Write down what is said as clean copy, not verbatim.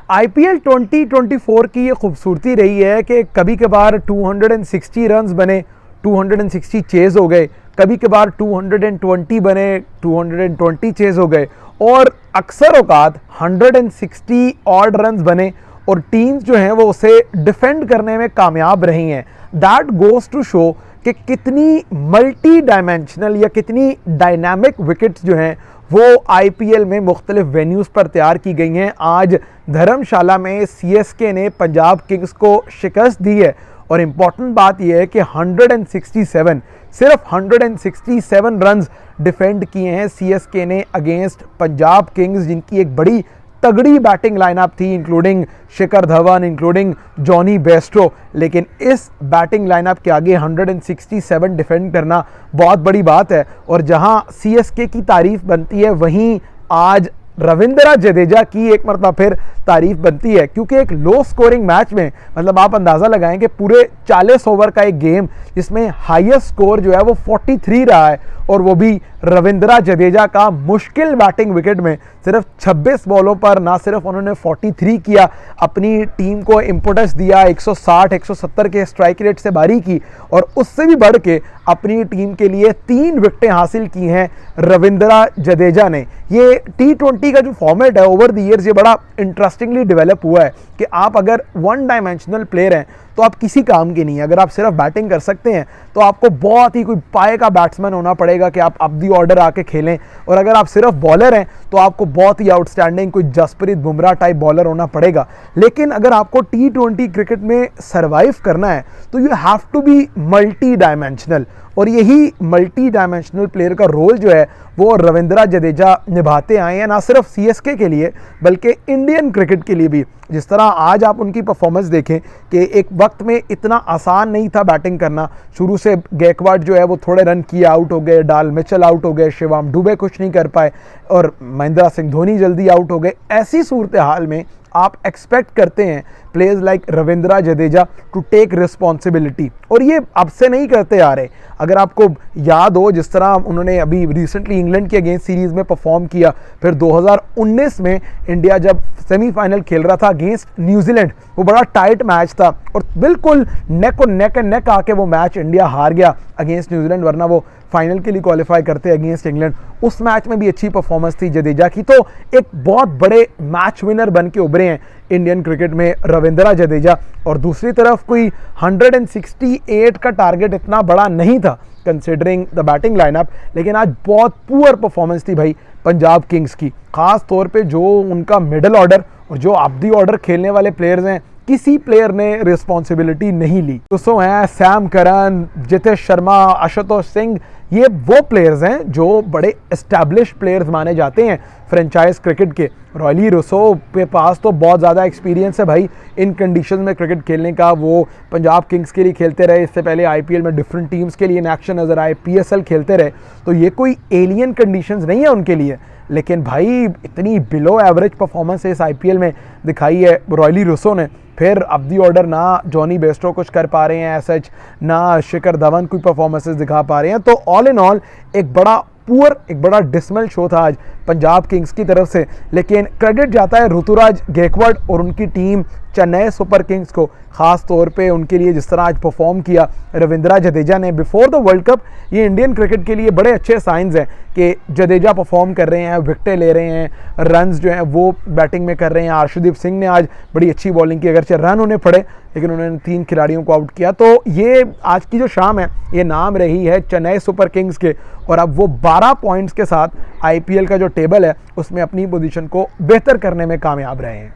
IPL 2024 की ये खूबसूरती रही है कि कभी कभार 260 रन्स बने, 260 चेज हो गए, कभी कभार 220 बने, 220 चेज हो गए और अक्सर औकात 160 ऑड रन्स बने और टीम्स जो हैं वो उसे डिफेंड करने में कामयाब रही हैं। दैट गोज टू शो कि कितनी मल्टी डायमेंशनल या कितनी डायनामिक विकेट्स जो हैं वो आईपीएल में मुख्तलिफ वेन्यूज़ पर तैयार की गई हैं। आज धर्मशाला में सीएसके ने पंजाब किंग्स को शिकस्त दी है और इम्पॉर्टेंट बात यह है कि 167 सिर्फ 167 रन्स डिफेंड किए हैं सीएसके ने अगेंस्ट पंजाब किंग्स, जिनकी एक बड़ी तगड़ी बैटिंग लाइनअप थी, including Shikhar Dhawan, including Jonny Bairstow. लेकिन इस बैटिंग लाइनअप के आगे 167 डिफेंड करना बहुत बड़ी बात है और जहां सीएसके की तारीफ बनती है वहीं आज रविंद्र जडेजा की एक मरतबा फिर तारीफ बनती है, क्योंकि एक लो स्कोरिंग मैच में मतलब आप अंदाज़ा लगाएं कि पूरे 40 ओवर का एक गेम जिसमें हाईएस्ट स्कोर जो है वो 43 रहा है और वो भी रविंद्र जडेजा का मुश्किल बैटिंग विकेट में सिर्फ 26 बॉलों पर ना सिर्फ उन्होंने 43 किया, अपनी टीम को इम्पोर्टेंस दिया, 160-170 के स्ट्राइक रेट से बारी की और उससे भी बढ़ के अपनी टीम के लिए 3 विकेटें हासिल की हैं रविंद्र जडेजा ने। ये T20 का जो फॉर्मेट है ओवर द ईयर्स ये बड़ा इंटरेस्टिंगली डेवलप हुआ है कि आप अगर वन डायमेंशनल प्लेयर हैं तो आप किसी काम के नहीं, अगर आप सिर्फ बैटिंग कर सकते हैं तो आपको बहुत ही कोई पाए का बैट्समैन होना पड़ेगा कि आप अप दी ऑर्डर आके खेलें, और अगर आप सिर्फ बॉलर हैं तो आपको बहुत ही आउटस्टैंडिंग कोई जसप्रीत बुमराह टाइप बॉलर होना पड़ेगा। लेकिन अगर आपको T20 क्रिकेट में सर्वाइव करना है तो you have to be multi dimensional, और यही मल्टी डायमेंशनल प्लेयर का रोल जो है वो रविंद्र जडेजा निभाते आए हैं, ना सिर्फ सीएसके के लिए बल्कि इंडियन क्रिकेट के लिए भी। जिस तरह आज आप उनकी परफॉर्मेंस देखें कि एक वक्त में इतना आसान नहीं था बैटिंग करना, शुरू से गैकवाड जो है वो थोड़े रन किए आउट हो गए, डाल मिचेल आउट हो गए, शिवम दुबे कुछ नहीं कर पाए और महेंद्र सिंह धोनी जल्दी आउट हो गए। ऐसी सूरत हाल में आप एक्सपेक्ट करते हैं players like Ravindra Jadeja to take responsibility, और ये अब से नहीं करते आ रहे। अगर आपको याद हो जिस तरह उन्होंने अभी रिसेंटली इंग्लैंड के अगेंस्ट सीरीज़ में परफॉर्म किया, फिर 2019 में इंडिया जब सेमीफाइनल खेल रहा था अगेंस्ट न्यूजीलैंड, वो बड़ा टाइट मैच था और बिल्कुल नेक और नेक एंड नेक आके वो मैच इंडिया हार गया अगेंस्ट न्यूजीलैंड, वरना वो फाइनल के लिए क्वालिफाई करते अगेंस्ट इंग्लैंड। उस मैच में भी अच्छी परफॉर्मेंस थी जडेजा की, तो एक बहुत बड़े मैच विनर बन के उभरे हैं इंडियन क्रिकेट में रविंद्र जडेजा। और दूसरी तरफ कोई 168 का टारगेट इतना बड़ा नहीं था कंसिडरिंग द बैटिंग लाइनअप, लेकिन आज बहुत पुअर परफॉर्मेंस थी भाई पंजाब किंग्स की, खास तौर पे जो उनका मिडिल ऑर्डर और जो अप दी ऑर्डर खेलने वाले प्लेयर्स हैं, किसी प्लेयर ने रिस्पॉन्सिबिलिटी नहीं ली। दोस्तों हैं सैम करन, जितेश शर्मा, आशुतोष सिंह, ये वो प्लेयर्स हैं जो बड़े एस्टैब्लिश प्लेयर्स माने जाते हैं फ्रेंचाइज क्रिकेट के। रॉयली रुसो के पास तो बहुत ज़्यादा एक्सपीरियंस है भाई इन कंडीशन में क्रिकेट खेलने का। वो पंजाब किंग्स के लिए खेलते रहे, इससे पहले आईपीएल में डिफरेंट टीम्स के लिए इन एक्शन नज़र आए, पीएसएल खेलते रहे, तो ये कोई एलियन कंडीशंस नहीं है उनके लिए। लेकिन भाई इतनी बिलो एवरेज परफॉर्मेंस इस आईपीएल में दिखाई है रॉयली रुसो ने। फिर अब दी ऑर्डर ना जॉनी बेस्टो कुछ कर पा रहे हैं एसएच, ना शिखर धवन कोई परफॉर्मेंसेस दिखा पा रहे हैं, तो ऑल इन ऑल एक बड़ा डिसमल शो था आज पंजाब किंग्स की तरफ से। लेकिन क्रेडिट जाता है ऋतुराज गायकवाड और उनकी टीम चेन्नई सुपर किंग्स को, खास तौर पे उनके लिए जिस तरह आज परफॉर्म किया रविंद्र जडेजा ने बिफोर द वर्ल्ड कप। ये इंडियन क्रिकेट के लिए बड़े अच्छे साइंस हैं कि जडेजा परफॉर्म कर रहे हैं, विकेटें ले रहे हैं, रन्स जो हैं वो बैटिंग में कर रहे हैं। अर्शदीप सिंह ने आज बड़ी अच्छी बॉलिंग की, अगरचे रन उन्हें पड़े लेकिन उन्होंने 3 खिलाड़ियों को आउट किया। तो ये आज की जो शाम है ये नाम रही है चेन्नई सुपर किंग्स के, और अब वो 12 पॉइंट्स के साथ आईपीएल का जो टेबल है उसमें अपनी पोजीशन को बेहतर करने में कामयाब रहे हैं।